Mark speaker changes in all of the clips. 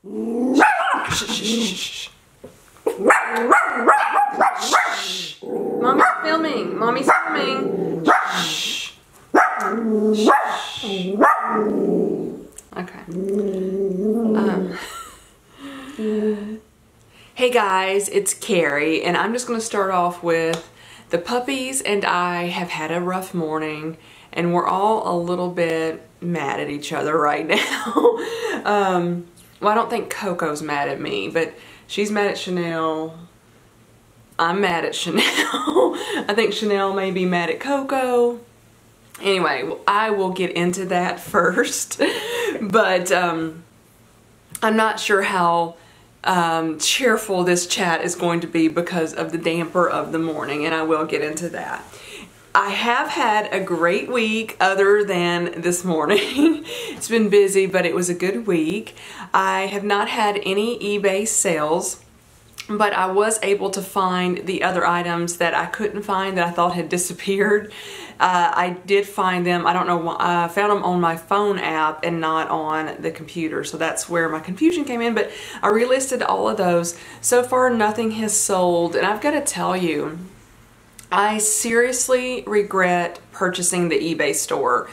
Speaker 1: Shh. Mommy's filming. Mommy's filming. Shh. Okay. Hey guys, it's Karrie, and I'm just going to start off with the puppies and I have had a rough morning, and we're all a little bit mad at each other right now. Well, I don't think Coco's mad at me, but she's mad at Chanel. I'm mad at Chanel. I think Chanel may be mad at Coco. Anyway, I will get into that first, but I'm not sure how cheerful this chat is going to be because of the damper of the morning, and I will get into that. I have had a great week other than this morning. It's been busy, but it was a good week. I have not had any eBay sales, but I was able to find the other items that I couldn't find that I thought had disappeared. I did find them. I don't know why. I found them on my phone app and not on the computer, so that's where my confusion came in, but I relisted all of those. So far, nothing has sold, and I've got to tell you, I seriously regret purchasing the eBay store.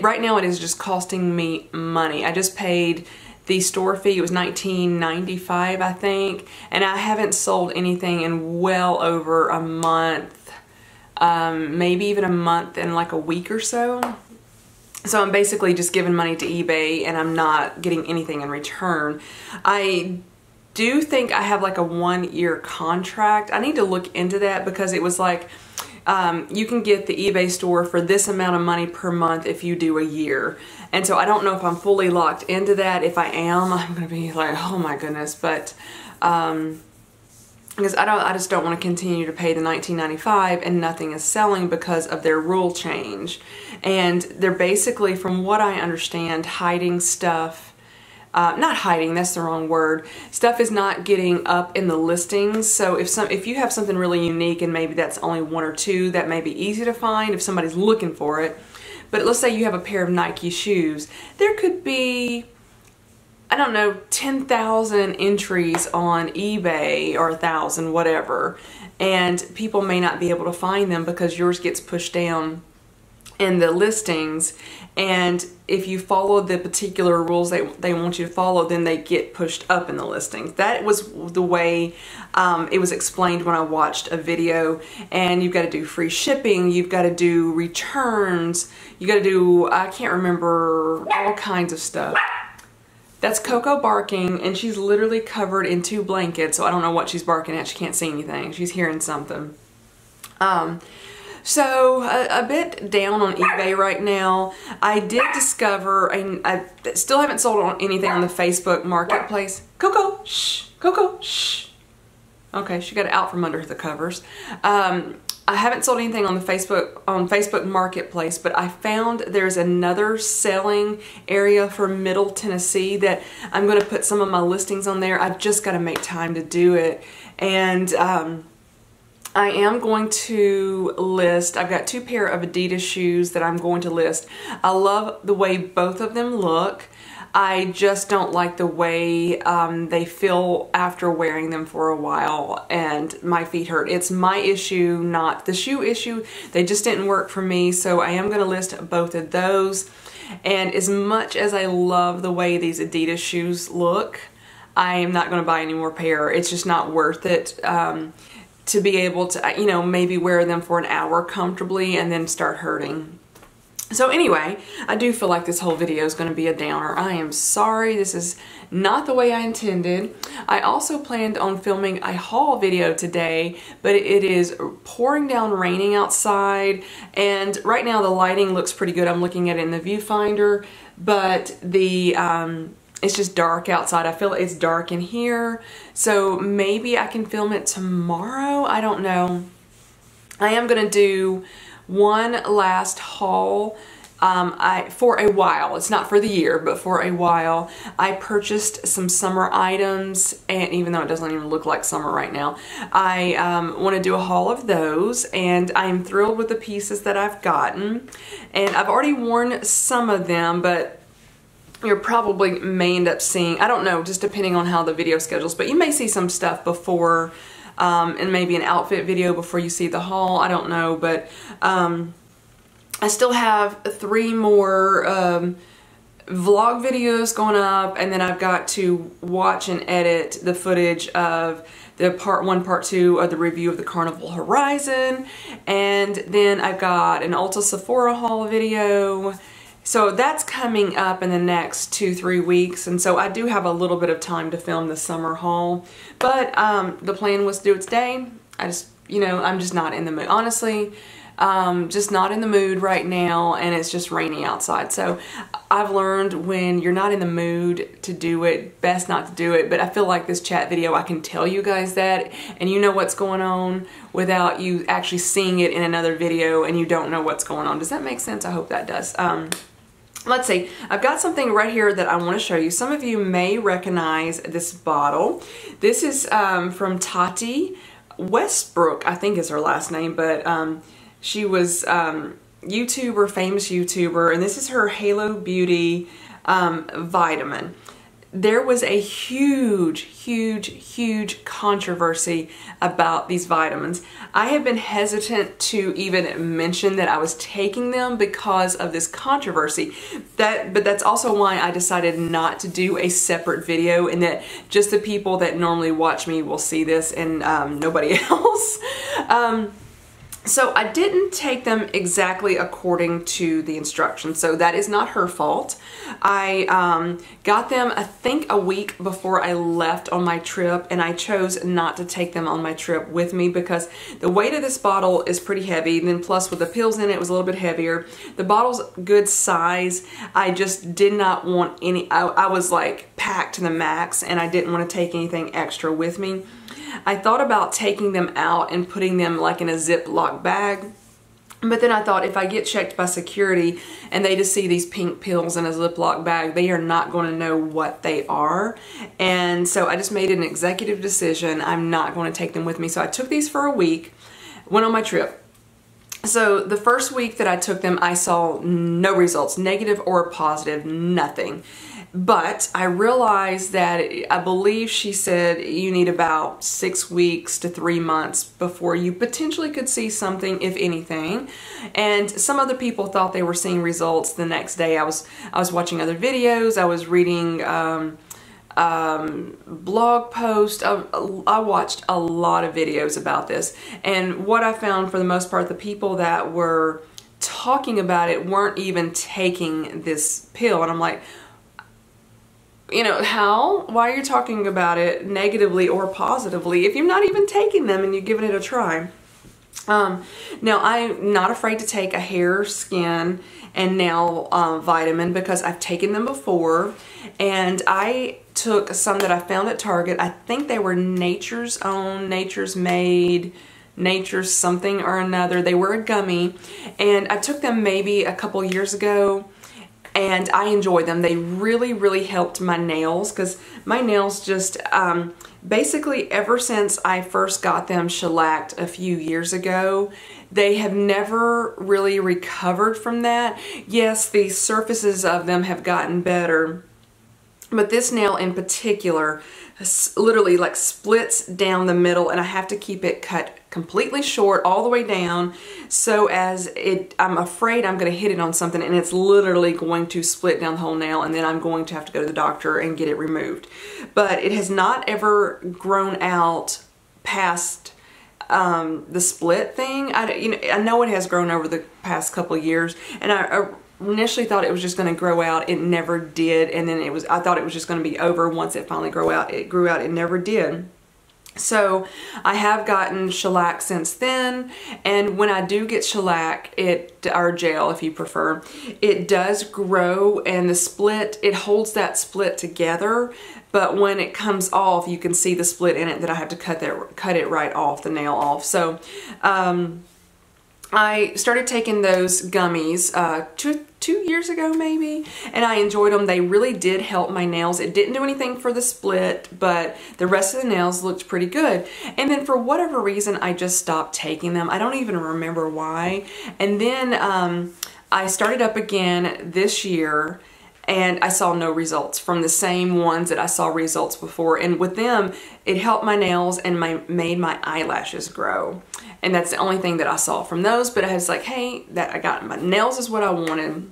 Speaker 1: Right now it is just costing me money. I just paid the store fee. It was $19.95, I think, and I haven't sold anything in well over a month, maybe even a month and like a week or so. So I'm basically just giving money to eBay and I'm not getting anything in return. I do think I have like a 1-year contract. I need to look into that because it was like you can get the eBay store for this amount of money per month if you do a year. And so I don't know if I'm fully locked into that. If I am, I'm gonna be like, oh my goodness. But because I just don't want to continue to pay the $19.95 and nothing is selling because of their rule change. And they're basically, from what I understand, hiding stuff. Not hiding, that's the wrong word. Stuff is not getting up in the listings. So if you have something really unique and maybe that's only 1 or 2, that may be easy to find if somebody's looking for it. But let's say you have a pair of Nike shoes. There could be, I don't know, 10,000 entries on eBay or 1,000, whatever. And people may not be able to find them because yours gets pushed down in the listings, and if you follow the particular rules they want you to follow, then they get pushed up in the listings. That was the way it was explained when I watched a video. And you've got to do free shipping, you've got to do returns, you got to do, I can't remember, all kinds of stuff. That's Coco barking, and she's literally covered in 2 blankets, so I don't know what she's barking at. She can't see anything. She's hearing something. So, a bit down on eBay right now. I did discover, I still haven't sold anything on the Facebook marketplace. Coco, shh, Coco, shh. Okay, she got out from under the covers. I haven't sold anything on the Facebook marketplace, but I found there's another selling area for Middle Tennessee that I'm going to put some of my listings on there. I've just got to make time to do it. And, I am going to list, I've got 2 pair of Adidas shoes that I'm going to list. I love the way both of them look. I just don't like the way they feel after wearing them for a while, and my feet hurt. It's my issue, not the shoe issue. They just didn't work for me, so I am going to list both of those. And as much as I love the way these Adidas shoes look, I am not going to buy any more pair. It's just not worth it. To be able to, you know, maybe wear them for an hour comfortably and then start hurting. So anyway, I do feel like this whole video is going to be a downer. I am sorry, this is not the way I intended. I also planned on filming a haul video today, but it is pouring down raining outside, and right now the lighting looks pretty good. I'm looking at it in the viewfinder, but the it's just dark outside. I feel it's dark in here, so maybe I can film it tomorrow. I don't know. I am going to do one last haul for a while. It's not for the year, but for a while. I purchased some summer items, and even though it doesn't even look like summer right now, I want to do a haul of those, and I'm thrilled with the pieces that I've gotten. And I've already worn some of them, but you probably may end up seeing, I don't know, just depending on how the video schedules, but you may see some stuff before, and maybe an outfit video before you see the haul. I don't know, but I still have 3 more vlog videos going up, and then I've got to watch and edit the footage of the part 1, part 2 of the review of the Carnival Horizon, and then I've got an Ulta Sephora haul video. So that's coming up in the next 2-3 weeks, and so I do have a little bit of time to film the summer haul. But the plan was to do it today. I just, you know, I'm just not in the mood. Honestly, just not in the mood right now, and it's just rainy outside. So I've learned when you're not in the mood to do it, best not to do it. But I feel like this chat video, I can tell you guys that, and you know what's going on without you actually seeing it in another video, and you don't know what's going on. Does that make sense? I hope that does. Let's see, I've got something right here that I want to show you. Some of you may recognize this bottle. This is from Tati Westbrook, I think is her last name, but she was YouTuber, famous YouTuber, and this is her Halo Beauty vitamin. There was a huge controversy about these vitamins. I have been hesitant to even mention that I was taking them because of this controversy. But that's also why I decided not to do a separate video, and that just the people that normally watch me will see this, and nobody else. So I didn't take them exactly according to the instructions, so that is not her fault. I got them, I think, a week before I left on my trip, and I chose not to take them on my trip with me because the weight of this bottle is pretty heavy, and then plus with the pills in it, it was a little bit heavier. The bottle's good size. I just did not want any, I was like packed to the max, and I didn't want to take anything extra with me. I thought about taking them out and putting them like in a Ziploc bag, but then I thought if I get checked by security and they just see these pink pills in a Ziploc bag, they are not going to know what they are. And so I just made an executive decision. I'm not going to take them with me. So I took these for a week, went on my trip. So the first week that I took them, I saw no results, negative or positive, nothing. But I realized that, I believe she said you need about 6 weeks to 3 months before you potentially could see something, if anything. And some other people thought they were seeing results the next day. I was watching other videos. I was reading blog posts. I watched a lot of videos about this. And what I found, for the most part, the people that were talking about it weren't even taking this pill. And I'm like, you know, how? Why are you talking about it negatively or positively if you're not even taking them and you're giving it a try? Now, I'm not afraid to take a hair, skin, and nail vitamin because I've taken them before. And I took some that I found at Target. I think they were Nature's Own, Nature's Made, Nature's something or another. They were a gummy. And I took them maybe a couple years ago, and I enjoyed them. They really helped my nails, because my nails just, basically ever since I first got them shellacked a few years ago, they have never really recovered from that. Yes, the surfaces of them have gotten better, but this nail in particular literally like splits down the middle, and I have to keep it cut completely short all the way down, so as I'm afraid I'm going to hit it on something and it's literally going to split down the whole nail, and then I'm going to have to go to the doctor and get it removed. But it has not ever grown out past the split thing. I know it has grown over the past couple of years, and I initially thought it was just going to grow out. It never did. And then I thought it was just going to be over once it finally grew out. It grew out. It never did. So I have gotten shellac since then, and when I do get shellac, or gel if you prefer, it does grow, and the split, it holds that split together, but when it comes off, you can see the split in it that I have to cut it right off, the nail off. So I started taking those gummies two years ago maybe, and I enjoyed them. They really did help my nails. It didn't do anything for the split, but the rest of the nails looked pretty good. And then for whatever reason, I just stopped taking them. I don't even remember why. And then I started up again this year, and I saw no results from the same ones that I saw results before. And with them, it helped my nails and made my eyelashes grow. And that's the only thing that I saw from those. But I was like, hey, I got my nails is what I wanted.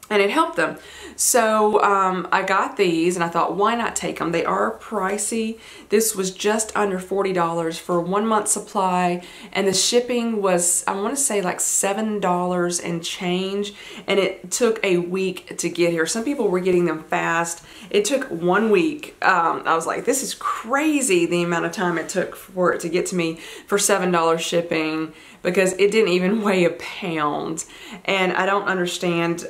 Speaker 1: And it helped them. So I got these and I thought, why not take them? They are pricey. This was just under $40 for a 1 month supply. And the shipping was, I want to say like $7 and change. And it took a week to get here. Some people were getting them fast. It took 1 week. I was like, this is crazy the amount of time it took for it to get to me for $7 shipping, because it didn't even weigh a pound. And I don't understand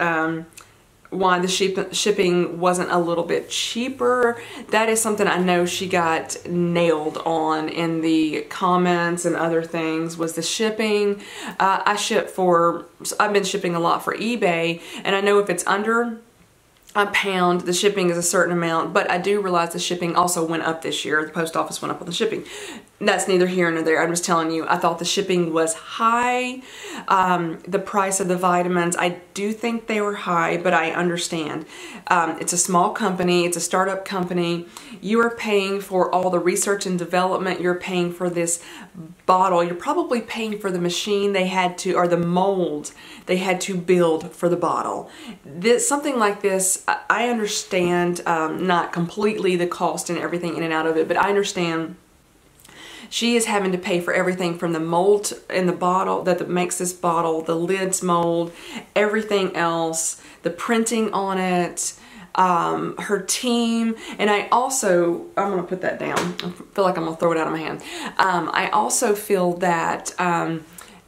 Speaker 1: why the shipping wasn't a little bit cheaper. That is something I know she got nailed on in the comments and other things, was the shipping. I've been shipping a lot for eBay, and I know if it's under a pound, the shipping is a certain amount, but I do realize the shipping also went up this year. The post office went up on the shipping. That's neither here nor there. I'm just telling you, I thought the shipping was high. The price of the vitamins, I do think they were high, but I understand. It's a small company. It's a startup company. You are paying for all the research and development. You're paying for this bottle. You're probably paying for the machine they had to, or the mold they had to build for the bottle. Something like this, I understand, not completely the cost and everything in and out of it, but I understand she is having to pay for everything from the mold in the bottle that makes this bottle, the lids mold, everything else, the printing on it, her team. And I'm going to put that down. I feel like I'm going to throw it out of my hand. I also feel that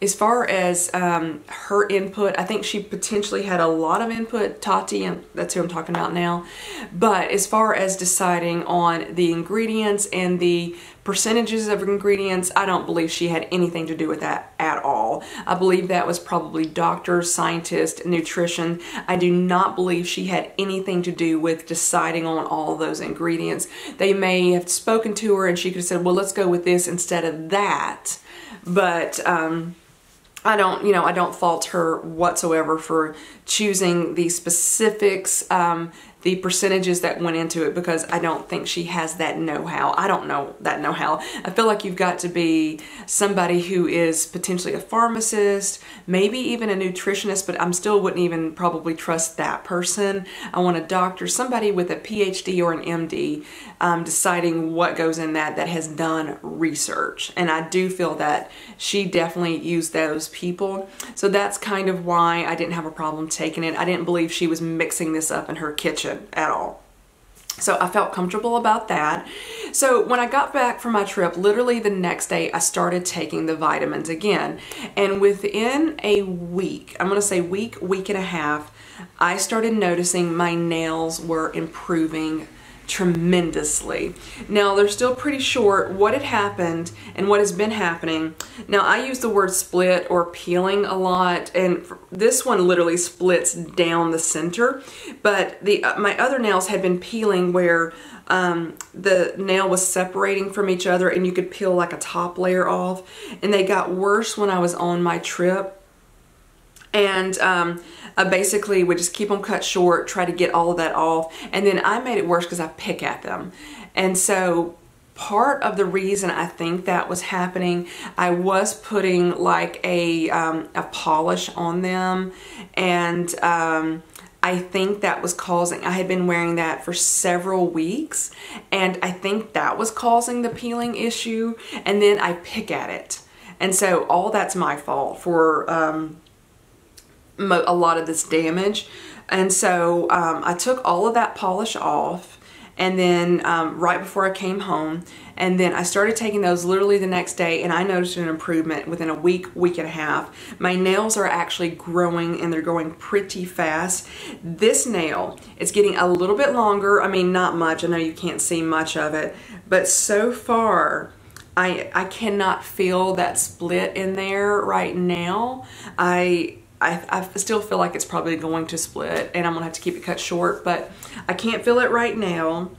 Speaker 1: as far as her input, I think she potentially had a lot of input, Tati, and that's who I'm talking about now. But as far as deciding on the ingredients and the percentages of ingredients, I don't believe she had anything to do with that at all. I believe that was probably doctors, scientists, nutrition. I do not believe she had anything to do with deciding on all those ingredients. They may have spoken to her and she could have said, well, let's go with this instead of that. But I don't fault her whatsoever for choosing the specifics, the percentages that went into it, because I don't think she has that know-how. I don't know that know-how. I feel like you've got to be somebody who is potentially a pharmacist, maybe even a nutritionist, but I still wouldn't even probably trust that person. I want a doctor, somebody with a PhD or an MD, deciding what goes in that has done research. And I do feel that she definitely used those people. So that's kind of why I didn't have a problem taking it. I didn't believe she was mixing this up in her kitchen at all. So I felt comfortable about that. So when I got back from my trip, literally the next day, I started taking the vitamins again. And within a week, I'm going to say week and a half, I started noticing my nails were improving tremendously. Now they're still pretty short. What had happened and what has been happening, now I use the word split or peeling a lot, and this one literally splits down the center, but my other nails had been peeling where the nail was separating from each other and you could peel like a top layer off, and they got worse when I was on my trip. And I basically would just keep them cut short, try to get all of that off. And then I made it worse because I pick at them. And so part of the reason I think that was happening, I was putting like a polish on them. And I think that was causing, I had been wearing that for several weeks. And I think that was causing the peeling issue. And then I pick at it. And so all that's my fault for a lot of this damage. And so I took all of that polish off, and then right before I came home, and then I started taking those literally the next day, and I noticed an improvement within a week and a half. My nails are actually growing, and they're growing pretty fast. This nail is getting a little bit longer. I mean, not much. I know you can't see much of it, but so far I cannot feel that split in there right now. I still feel like it's probably going to split, and I'm gonna have to keep it cut short, but I can't feel it right now.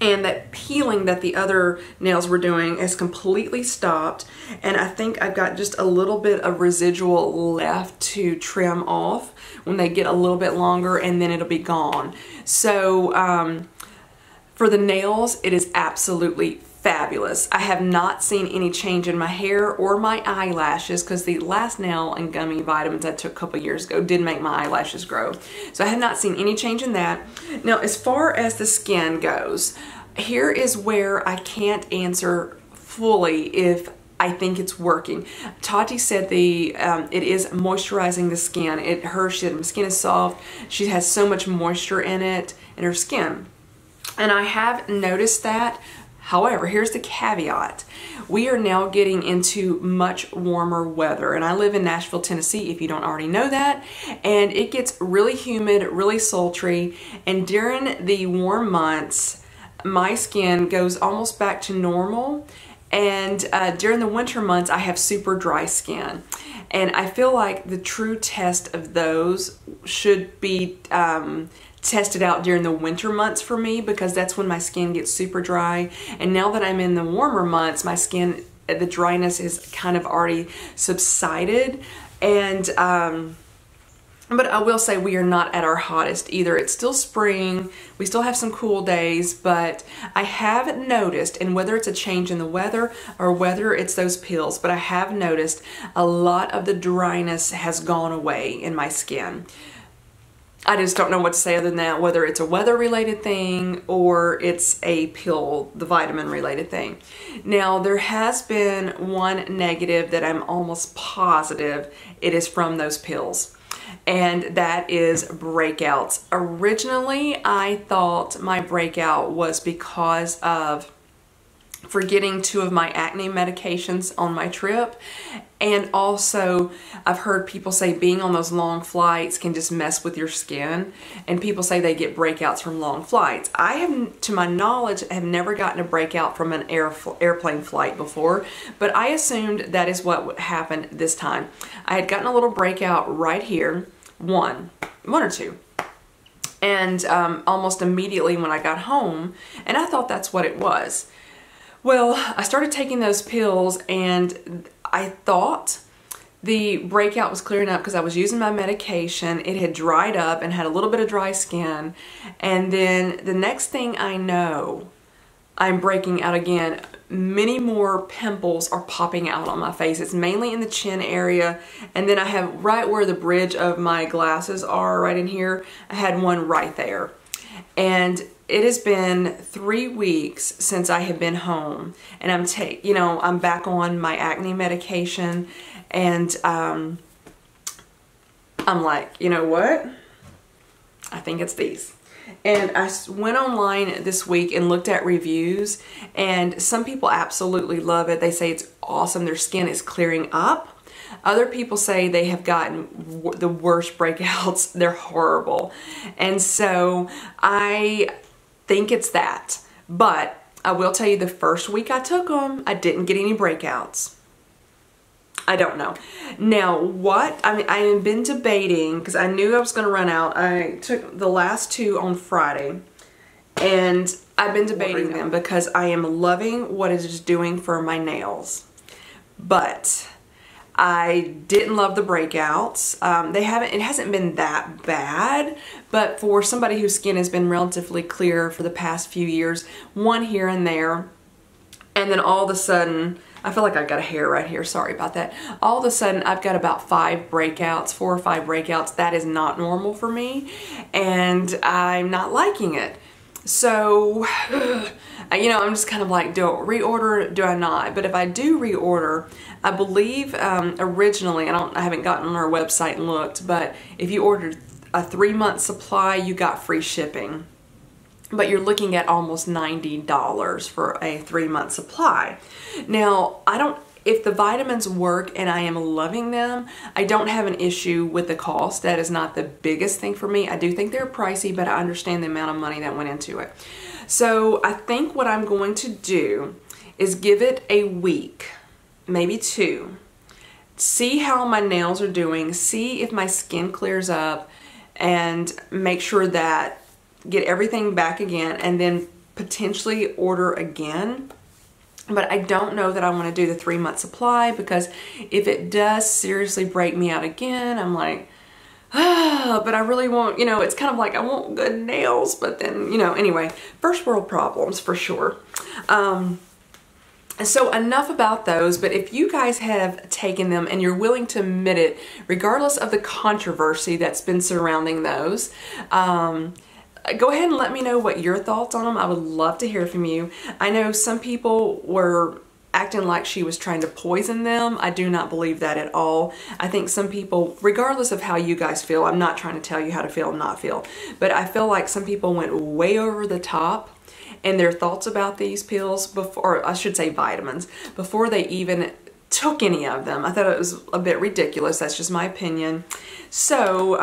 Speaker 1: And that peeling that the other nails were doing has completely stopped. And I think I've got just a little bit of residual left to trim off when they get a little bit longer, and then it'll be gone. So for the nails, it is absolutely fabulous. I have not seen any change in my hair or my eyelashes, because the last nail and gummy vitamins I took a couple years ago did make my eyelashes grow. So I have not seen any change in that. Now, as far as the skin goes, here is where I can't answer fully if I think it's working. Tati said it is moisturizing the skin. Her skin is soft. She has so much moisture in it, in her skin. And I have noticed that. However, here's the caveat. We are now getting into much warmer weather, and I live in Nashville, Tennessee, if you don't already know that, and it gets really humid, really sultry, and during the warm months, my skin goes almost back to normal, and during the winter months, I have super dry skin. And I feel like the true test of those should be tested out during the winter months for me, because that's when my skin gets super dry. And now that I'm in the warmer months, my skin, the dryness is kind of already subsided. And but I will say we are not at our hottest either. It's still spring. We still have some cool days, but I have noticed, and whether it's a change in the weather or whether it's those pills, but I have noticed a lot of the dryness has gone away in my skin. I just don't know what to say other than that, whether it's a weather-related thing or it's a pill, the vitamin-related thing. Now, there has been one negative that I'm almost positive it is from those pills, and that is breakouts. Originally, I thought my breakout was because of forgetting 2 of my acne medications on my trip. And also, I've heard people say being on those long flights can just mess with your skin. And people say they get breakouts from long flights. I have, to my knowledge, have never gotten a breakout from an airplane flight before. But I assumed that is what happened this time. I had gotten a little breakout right here. One or two. And almost immediately when I got home. And I thought that's what it was. Well, I started taking those pills, and I thought the breakout was clearing up because I was using my medication. It had dried up and had a little bit of dry skin. And then the next thing I know, I'm breaking out again. Many more pimples are popping out on my face. It's mainly in the chin area. And then I have right where the bridge of my glasses are, right in here, I had one right there. And it has been 3 weeks since I have been home, and I'm back on my acne medication, and I'm like, you know what? I think it's these. And I went online this week and looked at reviews, and some people absolutely love it. They say it's awesome. Their skin is clearing up. Other people say they have gotten the worst breakouts. They're horrible. And so I think it's that. But I will tell you, the first week I took them, I didn't get any breakouts. I don't know. Now, I have been debating, because I knew I was going to run out. I took the last 2 on Friday, and I've been debating them because I am loving what it is doing for my nails. But I didn't love the breakouts. It hasn't been that bad, but for somebody whose skin has been relatively clear for the past few years, one here and there, and then all of a sudden, I feel like I've got a hair right here, sorry about that. All of a sudden, I've got about 4 or 5 breakouts. That is not normal for me, and I'm not liking it. So, I'm just kind of like, do I reorder, do I not? But if I do reorder, I believe originally, I haven't gotten on our website and looked, but if you ordered a 3-month supply, you got free shipping. But you're looking at almost $90 for a 3-month supply. Now, if the vitamins work and I am loving them, I don't have an issue with the cost. That is not the biggest thing for me. I do think they're pricey, but I understand the amount of money that went into it. So I think what I'm going to do is give it a week, maybe 2. See how my nails are doing, see if my skin clears up, and make sure that get everything back again, and then potentially order again. But I don't know that I want to do the 3-month supply, because if it does seriously break me out again, I'm like, ah, but I really want, you know, it's kind of like I want good nails, but then, you know, anyway, first world problems for sure. So enough about those, but if you guys have taken them and you're willing to admit it, regardless of the controversy that's been surrounding those, go ahead and let me know what your thoughts on them. I would love to hear from you. I know some people were acting like she was trying to poison them. I do not believe that at all. I think some people, regardless of how you guys feel, I'm not trying to tell you how to feel and not feel, but I feel like some people went way over the top in their thoughts about these pills before, or I should say vitamins, before they even took any of them. I thought it was a bit ridiculous. That's just my opinion. So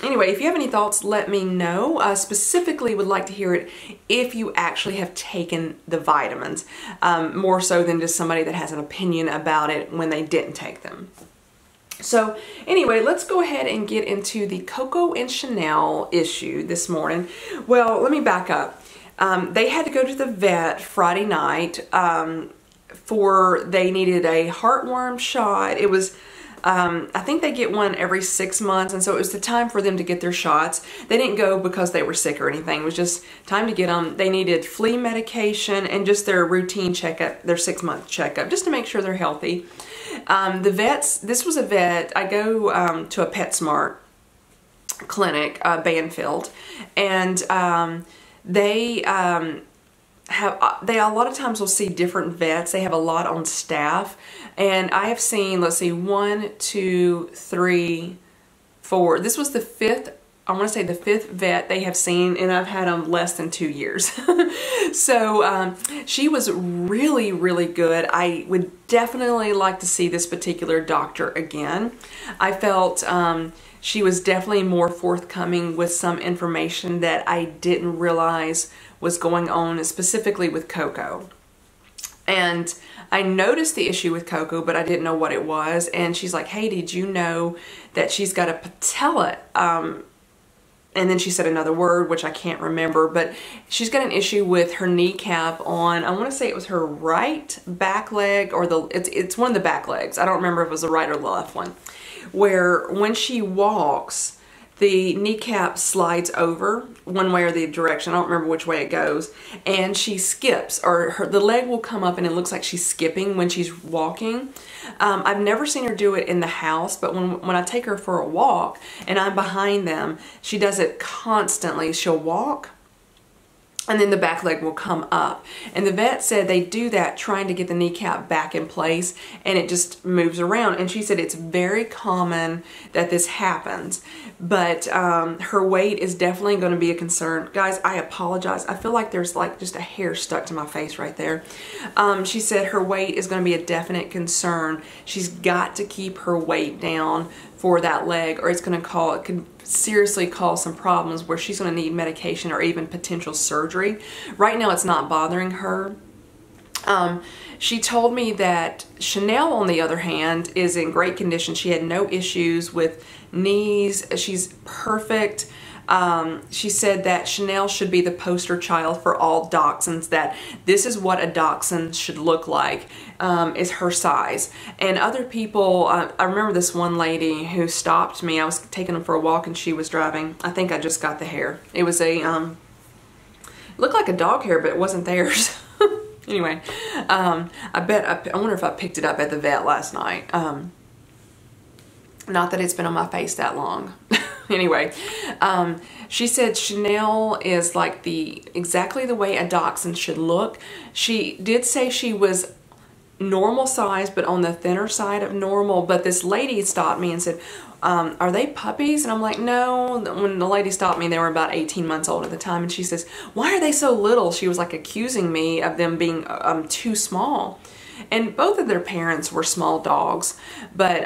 Speaker 1: anyway, if you have any thoughts, let me know. I specifically would like to hear it if you actually have taken the vitamins, more so than just somebody that has an opinion about it when they didn't take them. So anyway, let's go ahead and get into the Coco and Chanel issue this morning. Well, let me back up. They had to go to the vet Friday night they needed a heartworm shot. It was, I think they get one every 6 months, and so it was the time for them to get their shots. They didn't go because they were sick or anything. It was just time to get them. They needed flea medication and just their routine checkup, their 6-month checkup, just to make sure they're healthy. The vets, this was a vet, I go to a PetSmart clinic, Banfield, and they a lot of times will see different vets. They have a lot on staff, and I have seen, let's see, 1, 2, 3, 4. This was the 5th, I want to say the 5th vet they have seen, and I've had them less than 2 years. So she was really, really good. I would definitely like to see this particular doctor again. I felt she was definitely more forthcoming with some information that I didn't realize was going on, specifically with Coco. And I noticed the issue with Coco, but I didn't know what it was. And she's like, hey, did you know that she's got a patella? And then she said another word, which I can't remember, but she's got an issue with her kneecap on, I want to say it was her right back leg, or it's one of the back legs. I don't remember if it was the right or the left one, where when she walks, the kneecap slides over one way or the direction. I don't remember which way it goes. And she skips, or the leg will come up and it looks like she's skipping when she's walking. I've never seen her do it in the house, but when I take her for a walk and I'm behind them, she does it constantly. She'll walk, and then the back leg will come up. And the vet said they do that trying to get the kneecap back in place, and it just moves around. And she said it's very common that this happens, but her weight is definitely going to be a concern. Guys, I apologize. I feel like there's like just a hair stuck to my face right there. She said her weight is going to be a definite concern. She's got to keep her weight down for that leg, or it's going to it could seriously cause some problems where she's going to need medication or even potential surgery. Right now it's not bothering her. She told me that Chanel, on the other hand, is in great condition. She had no issues with knees. She's perfect. She said that Chanel should be the poster child for all dachshunds, that this is what a dachshund should look like, is her size. And other people, I remember this one lady who stopped me. I was taking her for a walk and she was driving. I think I just got the hair. It was a, looked like a dog hair, but it wasn't theirs. Anyway, I wonder if I picked it up at the vet last night. Not that it's been on my face that long. Anyway, she said Chanel is like exactly the way a dachshund should look. She did say she was normal size, but on the thinner side of normal. But this lady stopped me and said, are they puppies? And I'm like, no. When the lady stopped me, they were about 18 months old at the time. And she says, why are they so little? She was like accusing me of them being too small. And both of their parents were small dogs, but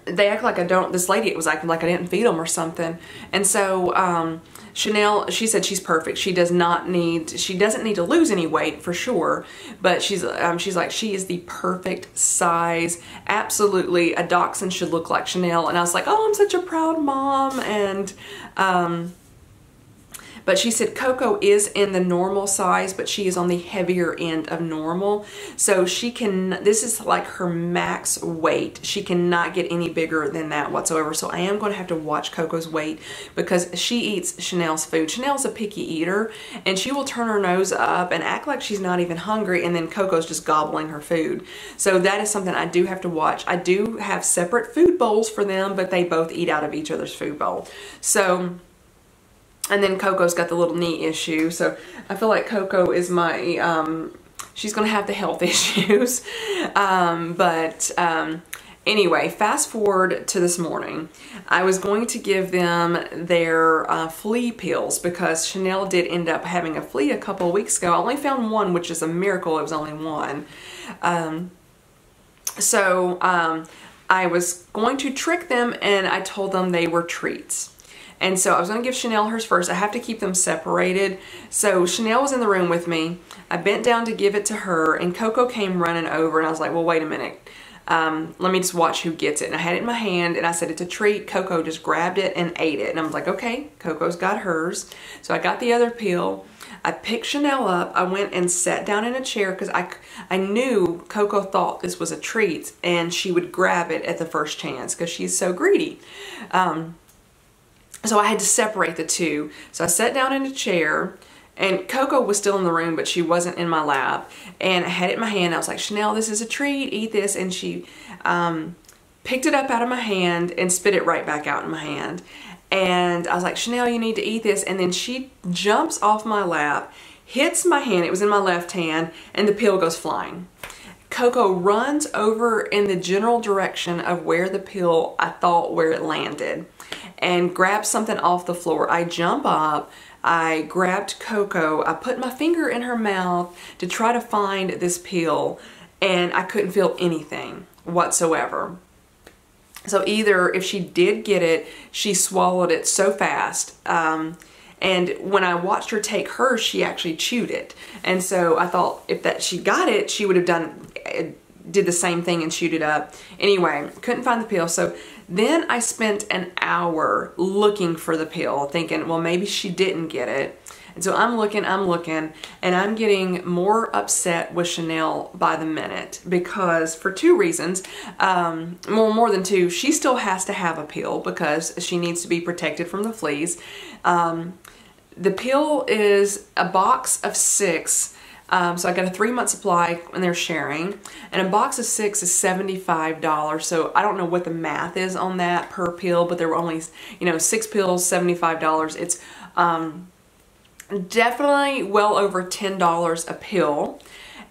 Speaker 1: they act like this lady was acting like I didn't feed them or something. And so Chanel, she said she's perfect. She doesn't need to lose any weight for sure, but she's like, she is the perfect size. Absolutely, a dachshund should look like Chanel. And I was like, oh, I'm such a proud mom. And but But she said Coco is in the normal size, but she is on the heavier end of normal. So she can, this is like her max weight. She cannot get any bigger than that whatsoever. So I am going to have to watch Coco's weight because she eats Chanel's food. Chanel's a picky eater, and she will turn her nose up and act like she's not even hungry, and then Coco's just gobbling her food. So that is something I do have to watch. I do have separate food bowls for them, but they both eat out of each other's food bowl. So, and then Coco's got the little knee issue. So I feel like Coco is my, she's going to have the health issues. Anyway, fast forward to this morning. I was going to give them their flea pills because Chanel did end up having a flea a couple of weeks ago. I only found one, which is a miracle. It was only one. I was going to trick them, and I told them they were treats. And so I was going to give Chanel hers first. I have to keep them separated. So Chanel was in the room with me. I bent down to give it to her, and Coco came running over, and I was like, well, wait a minute. Let me just watch who gets it. And I had it in my hand, and I said it's a treat. Coco just grabbed it and ate it. And I was like, okay, Coco's got hers. So I got the other pill. I picked Chanel up. I went and sat down in a chair because I knew Coco thought this was a treat, and she would grab it at the first chance because she's so greedy. So I had to separate the two. So I sat down in a chair, and Coco was still in the room, but she wasn't in my lap. And I had it in my hand. I was like, Chanel, this is a treat. Eat this. And she picked it up out of my hand and spit it right back out in my hand. And I was like, Chanel, you need to eat this. And then she jumps off my lap, hits my hand. It was in my left hand, and the pill goes flying. Coco runs over in the general direction of where the pill, I thought, where it landed, and grabs something off the floor. I jump up. I grabbed Coco. I put my finger in her mouth to try to find this pill, and I couldn't feel anything whatsoever. So either if she did get it, she swallowed it so fast. And when I watched her take hers, she actually chewed it. And so I thought if she got it, she would have did the same thing and chewed it up. Anyway, couldn't find the pill. So then I spent an hour looking for the pill, thinking, well, maybe she didn't get it. And so I'm looking, and I'm getting more upset with Chanel by the minute because for two reasons, more than two. She still has to have a pill because she needs to be protected from the fleas. The pill is a box of 6. So I got a 3-month supply, and they're sharing, and a box of 6 is $75. So I don't know what the math is on that per pill, but there were only, 6 pills, $75. It's definitely well over $10 a pill.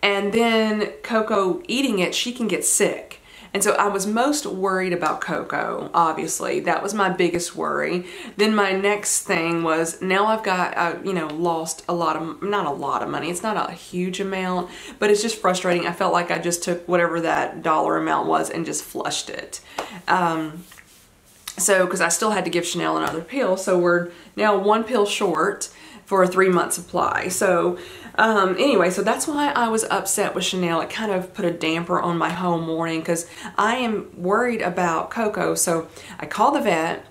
Speaker 1: And then Coco eating it, she can get sick. And so I was most worried about Coco, obviously. That was my biggest worry. Then my next thing was, now I've got, lost a lot of, not a lot of money. It's not a huge amount, but it's just frustrating. I felt like I just took whatever that dollar amount was and just flushed it. Because I still had to give Chanel another pill. So we're now 1 pill short for a 3-month supply. So anyway, so that's why I was upset with Chanel. It kind of put a damper on my whole morning because I am worried about Coco. So I called the vet,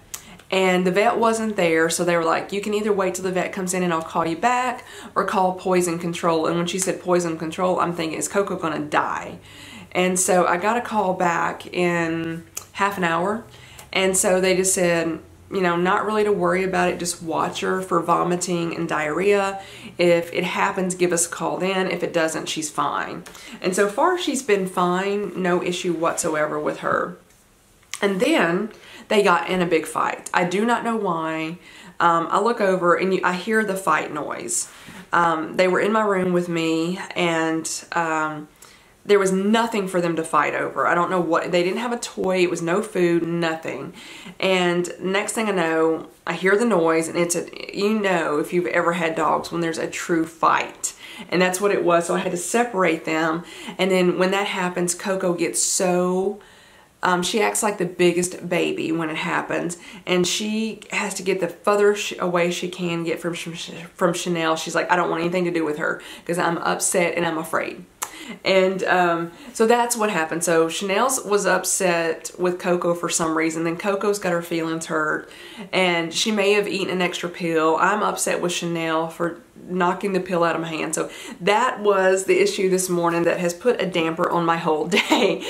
Speaker 1: and the vet wasn't there. So they were like, you can either wait till the vet comes in and I'll call you back, or call poison control. And when she said poison control, I'm thinking, is Coco gonna die? And so I got a call back in half an hour. And so they just said, not really to worry about it. Just watch her for vomiting and diarrhea. If it happens, give us a call then. If it doesn't, she's fine. And so far, she's been fine. No issue whatsoever with her. And then they got in a big fight. I do not know why. I look over and I hear the fight noise. They were in my room with me, and there was nothing for them to fight over. I don't know what, they didn't have a toy, it was no food, nothing. And next thing I know, I hear the noise, and it's if you've ever had dogs, when there's a true fight. And that's what it was, so I had to separate them. And then when that happens, Coco gets so, she acts like the biggest baby when it happens. And she has to get the furthest away she can get from Chanel. She's like, I don't want anything to do with her because I'm upset and I'm afraid. And so that's what happened. So Chanel was upset with Coco for some reason. Then Coco's got her feelings hurt, and she may have eaten an extra pill. I'm upset with Chanel for knocking the pill out of my hand. So that was the issue this morning that has put a damper on my whole day.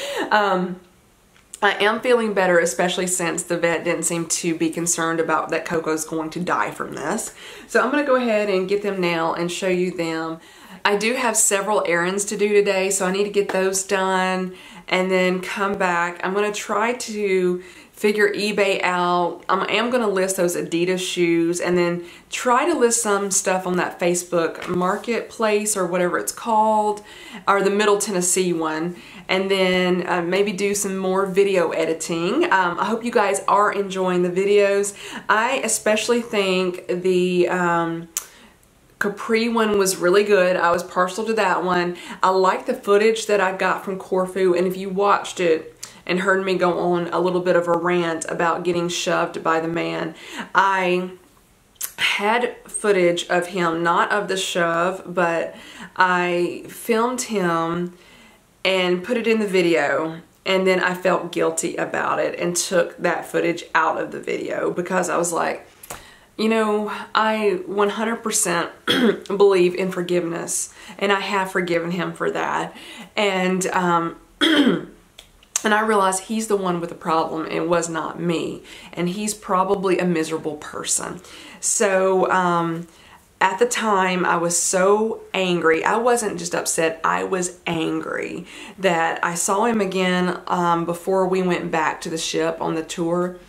Speaker 1: I am feeling better, especially since the vet didn't seem to be concerned about that Coco's going to die from this. So I'm going to go ahead and get them now and show you them. I do have several errands to do today, so I need to get those done and then come back. I'm going to try to figure eBay out. I am going to list those Adidas shoes and then try to list some stuff on that Facebook marketplace or whatever it's called, or the Middle Tennessee one, and then maybe do some more video editing. I hope you guys are enjoying the videos. I especially think the Capri one was really good. I was partial to that one. I like the footage that I got from Corfu, and if you watched it and heard me go on a little bit of a rant about getting shoved by the man, I had footage of him, not of the shove, but I filmed him and put it in the video, and then I felt guilty about it and took that footage out of the video because I was like, you know, I 100% believe in forgiveness, and I have forgiven him for that. And and I realized he's the one with the problem. It was not me. And he's probably a miserable person. So at the time, I was so angry. I wasn't just upset. I was angry that I saw him again before we went back to the ship on the tour.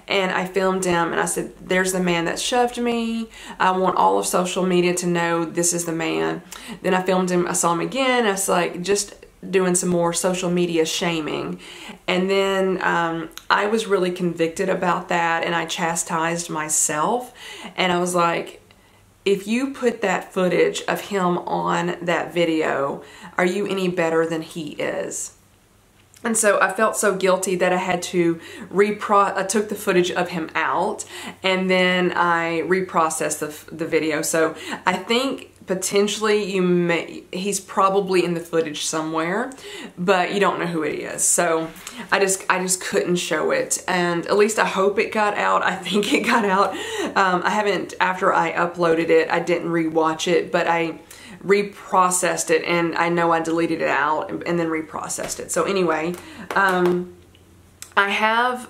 Speaker 1: And I filmed him and I said, there's the man that shoved me. I want all of social media to know this is the man. Then I filmed him. I saw him again. I was like, just doing some more social media shaming. And then I was really convicted about that, and I chastised myself. And I was like, if you put that footage of him on that video, are you any better than he is? And so I felt so guilty that I had to I took the footage of him out, and then I reprocessed the video. So I think potentially he's probably in the footage somewhere, but you don't know who it is. So I just couldn't show it, and at least I hope it got out. I think it got out. I haven't, after I uploaded it, I didn't rewatch it, but I reprocessed it, and I know I deleted it out and then reprocessed it. So anyway, I have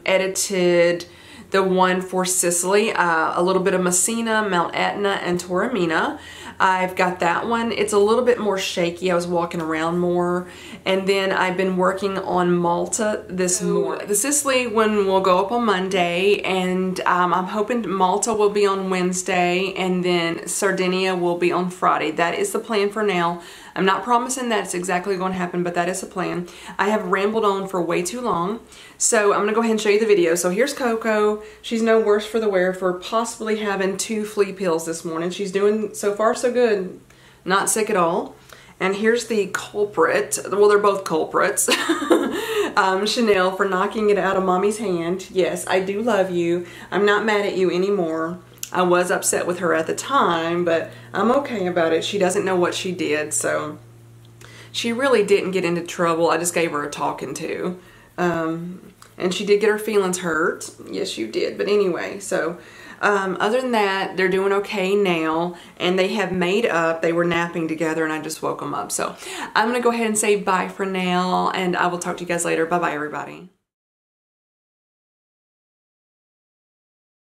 Speaker 1: edited the one for Sicily, a little bit of Messina, Mount Etna, and Taormina. I've got that one. It's a little bit more shaky. I was walking around more. And then I've been working on Malta this morning. The Sicily one will go up on Monday, and I'm hoping Malta will be on Wednesday, and then Sardinia will be on Friday. That is the plan for now. I'm not promising that's exactly going to happen, but that is the plan. I have rambled on for way too long, so I'm going to go ahead and show you the video. So here's Coco. She's no worse for the wear for possibly having 2 flea pills this morning. She's doing so far so good. Not sick at all. And here's the culprit. Well, they're both culprits. Chanel, for knocking it out of Mommy's hand. Yes, I do love you. I'm not mad at you anymore. I was upset with her at the time, but I'm okay about it. She doesn't know what she did, so she really didn't get into trouble. I just gave her a talking to. And she did get her feelings hurt. Yes, you did. But anyway, so other than that, they're doing okay now, and they have made up. They were napping together, and I just woke them up. So I'm going to go ahead and say bye for now, and I will talk to you guys later. Bye-bye, everybody.